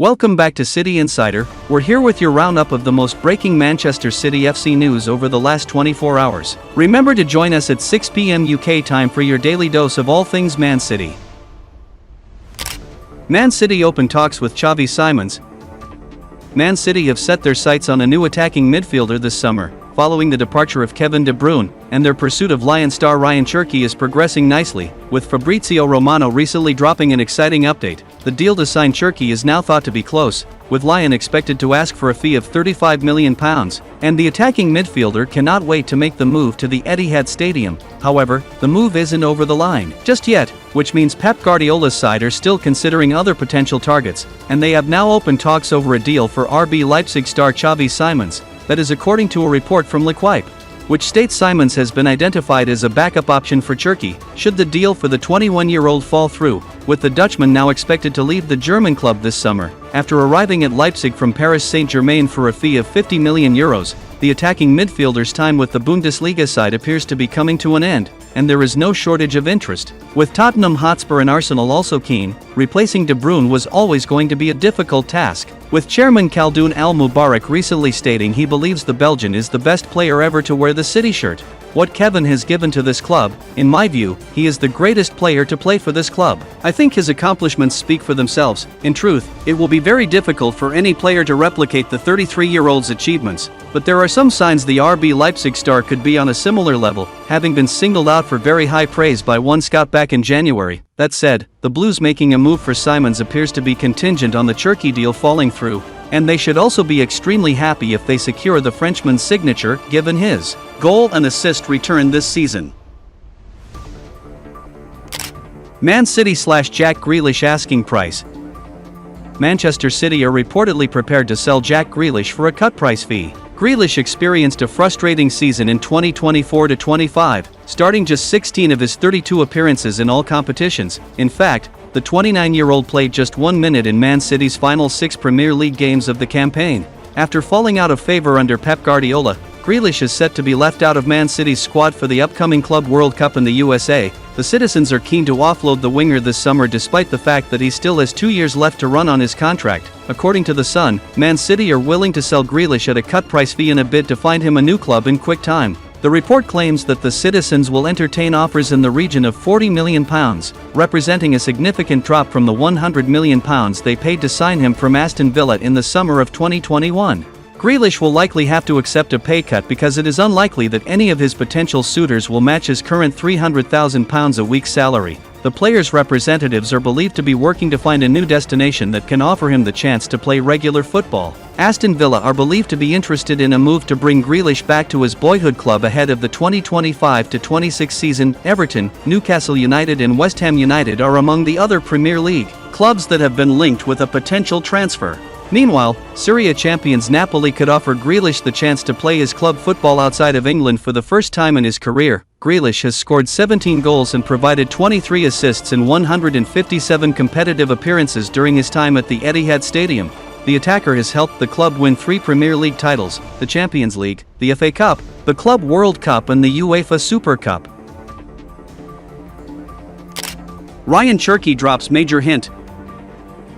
Welcome back to City Insider. We're here with your roundup of the most breaking Manchester City FC news over the last 24 hours. Remember to join us at 6 p.m. UK time for your daily dose of all things Man City. Man City open talks with Xavi Simons. Man City have set their sights on a new attacking midfielder this summer, following the departure of Kevin De Bruyne, and their pursuit of Lion star Rayan Cherki is progressing nicely, with Fabrizio Romano recently dropping an exciting update. The deal to sign Cherki is now thought to be close, with Lion expected to ask for a fee of £35 million, and the attacking midfielder cannot wait to make the move to the Etihad Stadium. However, the move isn't over the line just yet, which means Pep Guardiola's side are still considering other potential targets, and they have now opened talks over a deal for RB Leipzig star Xavi Simons. That is according to a report from L'Equipe, which states Simons has been identified as a backup option for Cherki, should the deal for the 21-year-old fall through, with the Dutchman now expected to leave the German club this summer. After arriving at Leipzig from Paris Saint-Germain for a fee of €50 million, the attacking midfielder's time with the Bundesliga side appears to be coming to an end, and there is no shortage of interest. With Tottenham Hotspur and Arsenal also keen, replacing De Bruyne was always going to be a difficult task, with chairman Khaldoon Al-Mubarak recently stating he believes the Belgian is the best player ever to wear the City shirt. What Kevin has given to this club, in my view, he is the greatest player to play for this club. I think his accomplishments speak for themselves. In truth, it will be very difficult for any player to replicate the 33-year-old's achievements, but there are some signs the RB Leipzig star could be on a similar level, having been singled out for very high praise by one scout back in January. That said, the Blues making a move for Simons appears to be contingent on the Cherki deal falling through, and they should also be extremely happy if they secure the Frenchman's signature, given his goal and assist return this season. Man City / Jack Grealish asking price. Manchester City are reportedly prepared to sell Jack Grealish for a cut price fee. Grealish experienced a frustrating season in 2024-25, starting just 16 of his 32 appearances in all competitions. In fact, the 29-year-old played just 1 minute in Man City's final 6 Premier League games of the campaign. After falling out of favor under Pep Guardiola, Grealish is set to be left out of Man City's squad for the upcoming Club World Cup in the USA. The citizens are keen to offload the winger this summer despite the fact that he still has 2 years left to run on his contract. According to The Sun, Man City are willing to sell Grealish at a cut price fee in a bid to find him a new club in quick time. The report claims that the citizens will entertain offers in the region of £40 million, representing a significant drop from the £100 million they paid to sign him from Aston Villa in the summer of 2021. Grealish will likely have to accept a pay cut because it is unlikely that any of his potential suitors will match his current £300,000 a week salary. The player's representatives are believed to be working to find a new destination that can offer him the chance to play regular football. Aston Villa are believed to be interested in a move to bring Grealish back to his boyhood club ahead of the 2025-26 season. Everton, Newcastle United and West Ham United are among the other Premier League clubs that have been linked with a potential transfer. Meanwhile, Serie A champions Napoli could offer Grealish the chance to play his club football outside of England for the first time in his career. Grealish has scored 17 goals and provided 23 assists in 157 competitive appearances during his time at the Etihad Stadium. The attacker has helped the club win 3 Premier League titles, the Champions League, the FA Cup, the Club World Cup and the UEFA Super Cup. Rayan Cherki drops major hint.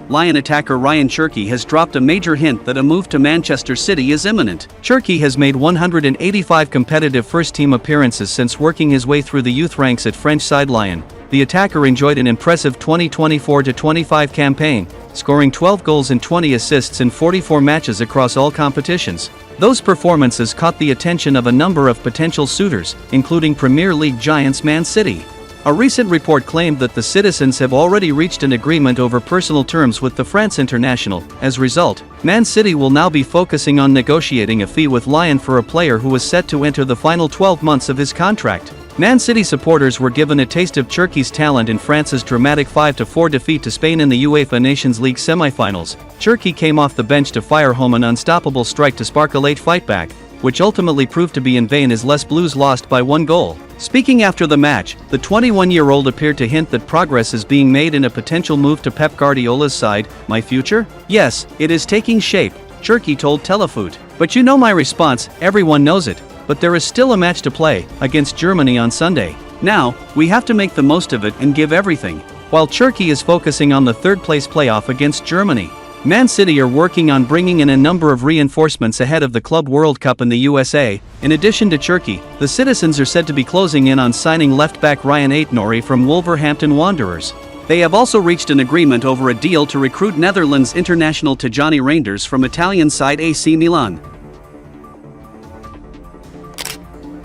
Lion attacker Rayan Cherki has dropped a major hint that a move to Manchester City is imminent. Cherki has made 185 competitive first-team appearances since working his way through the youth ranks at French side Lyon. The attacker enjoyed an impressive 2024-25 campaign, scoring 12 goals and 20 assists in 44 matches across all competitions. Those performances caught the attention of a number of potential suitors, including Premier League giants Man City. A recent report claimed that the citizens have already reached an agreement over personal terms with the France international. As a result, Man City will now be focusing on negotiating a fee with Lyon for a player who is set to enter the final 12 months of his contract. Man City supporters were given a taste of Cherki's talent in France's dramatic 5-4 defeat to Spain in the UEFA Nations League semi-finals. Cherki came off the bench to fire home an unstoppable strike to spark a late fight back, which ultimately proved to be in vain as Les Blues lost by 1 goal. Speaking after the match, the 21-year-old appeared to hint that progress is being made in a potential move to Pep Guardiola's side. My future? Yes, it is taking shape, Cherki told Telefoot. But you know my response, everyone knows it. But there is still a match to play, against Germany on Sunday. Now, we have to make the most of it and give everything. While Cherki is focusing on the third-place playoff against Germany. Man City are working on bringing in a number of reinforcements ahead of the Club World Cup in the USA. In addition to Cherki, the citizens are said to be closing in on signing left-back Rayan Cherki from Wolverhampton Wanderers. They have also reached an agreement over a deal to recruit Netherlands international Tijani Reinders from Italian side AC Milan.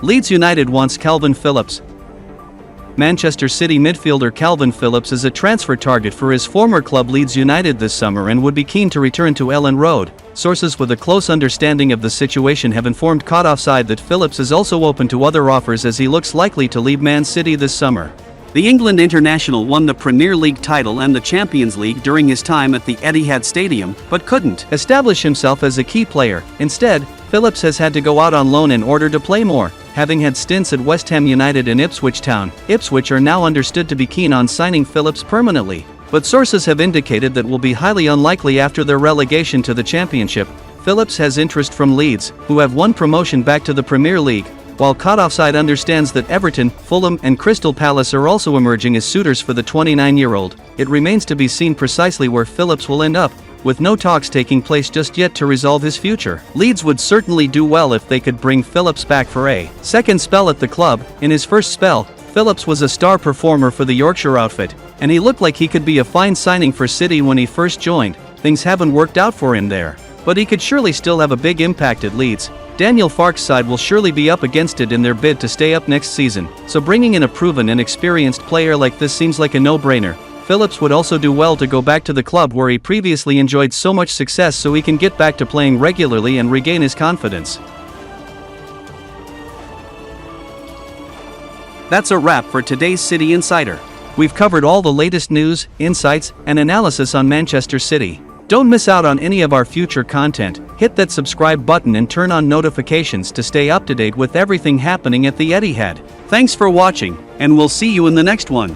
Leeds United wants Calvin Phillips. Manchester City midfielder Calvin Phillips is a transfer target for his former club Leeds United this summer and would be keen to return to Elland Road. Sources with a close understanding of the situation have informed Caught Offside that Phillips is also open to other offers as he looks likely to leave Man City this summer. The England international won the Premier League title and the Champions League during his time at the Etihad Stadium, but couldn't establish himself as a key player. Instead, Phillips has had to go out on loan in order to play more, having had stints at West Ham United and Ipswich Town. Ipswich are now understood to be keen on signing Phillips permanently, but sources have indicated that will be highly unlikely after their relegation to the Championship. Phillips has interest from Leeds, who have won promotion back to the Premier League, while Caught Offside understands that Everton, Fulham and Crystal Palace are also emerging as suitors for the 29-year-old. It remains to be seen precisely where Phillips will end up, with no talks taking place just yet to resolve his future. Leeds would certainly do well if they could bring Phillips back for a second spell at the club. In his first spell, Phillips was a star performer for the Yorkshire outfit, and he looked like he could be a fine signing for City when he first joined. Things haven't worked out for him there, but he could surely still have a big impact at Leeds. Daniel Farke's side will surely be up against it in their bid to stay up next season, so bringing in a proven and experienced player like this seems like a no-brainer. Phillips would also do well to go back to the club where he previously enjoyed so much success so he can get back to playing regularly and regain his confidence. That's a wrap for today's City Insider. We've covered all the latest news, insights, and analysis on Manchester City. Don't miss out on any of our future content. Hit that subscribe button and turn on notifications to stay up to date with everything happening at the Etihad. Thanks for watching, and we'll see you in the next one.